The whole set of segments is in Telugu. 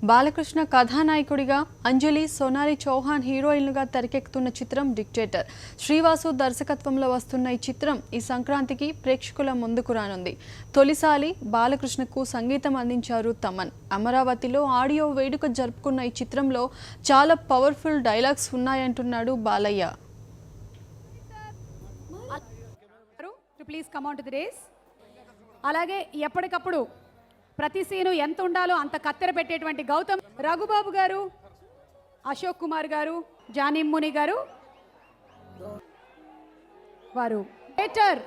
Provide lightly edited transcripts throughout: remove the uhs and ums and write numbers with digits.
బాలకృష్ణ కథానాయకుడిగా అంజలి, సోనాలి చౌహాన్ హీరోయిన్లుగా తెరకెక్కుతున్న చిత్రం డిక్టేటర్. శ్రీవాసు దర్శకత్వంలో వస్తున్న ఈ చిత్రం ఈ సంక్రాంతికి ప్రేక్షకుల ముందుకు రానుంది. తొలిసారి బాలకృష్ణకు సంగీతం అందించారు తమన్. అమరావతిలో ఆడియో వేడుక జరుపుకున్న ఈ చిత్రంలో చాలా పవర్ఫుల్ డైలాగ్స్ ఉన్నాయంటున్నాడు Balayya. Please come on to the race. అలాగే ఎప్పటికప్పుడు ప్రతి సీను ఎంత ఉండాలో అంత కత్తెర పెట్టేటువంటి గౌతమ్, రఘుబాబు గారు, అశోక్ కుమార్ గారు, జానీ ముని గారు వారు థియేటర్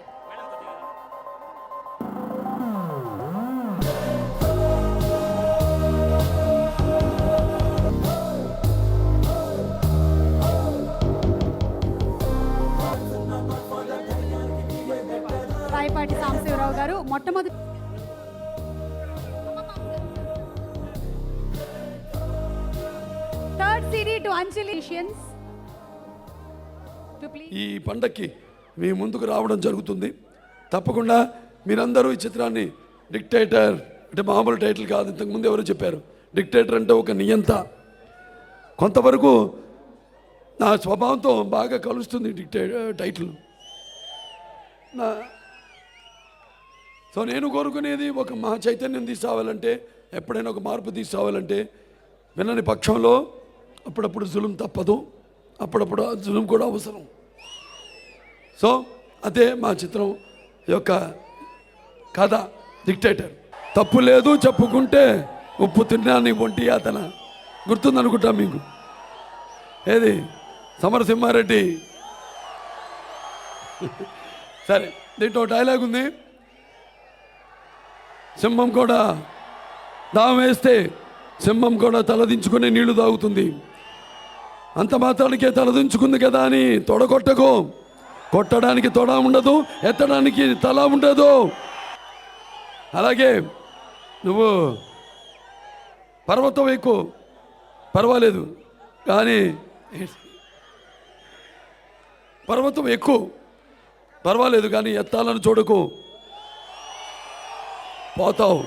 రాయపాటి సాంబశివరావు గారు మొట్టమొదటి ఈ పండక్కి మీ ముందుకు రావడం జరుగుతుంది. తప్పకుండా మీరందరూ ఈ చిత్రాన్ని డిక్టేటర్ అంటే మామూలు టైటిల్ కాదు, ఇంతకుముందు ఎవరు చెప్పారు, డిక్టేటర్ అంటే ఒక నియంత. కొంతవరకు నా స్వభావంతో బాగా కలుస్తుంది టైటిల్. సో నేను కోరుకునేది ఒక మహా చైతన్యం తీసుకురావాలంటే, ఎప్పుడైనా ఒక మార్పు తీసుకురావాలంటే వినని పక్షంలో అప్పుడప్పుడు జులుం తప్పదు, అప్పుడప్పుడు ఆ జులుం కూడా అవసరం. సో అదే మా చిత్రం యొక్క కథ డిక్టేటర్. తప్పు లేదు చెప్పుకుంటే ఉప్పు తిన్నాని ఒంటి యాతన గుర్తుందనుకుంటా మీకు. ఏది సమరసింహారెడ్డి. సరే, దీంట్లో డైలాగ్ ఉంది. సింహం కూడా దాహం వేస్తే సింహం కూడా తలదించుకుని నీళ్లు తాగుతుంది. అంత మాత్రానికే తలదించుకుంది కదా అని తొడగొట్టకు. కొట్టడానికి తొడ ఉండదు, ఎత్తడానికి తల ఉండదు. అలాగే నువ్వు పర్వతం ఎక్కువ పర్వాలేదు, కానీ పర్వతం ఎక్కువ పర్వాలేదు కానీ ఎత్తాలని చూడకు, పోతావు.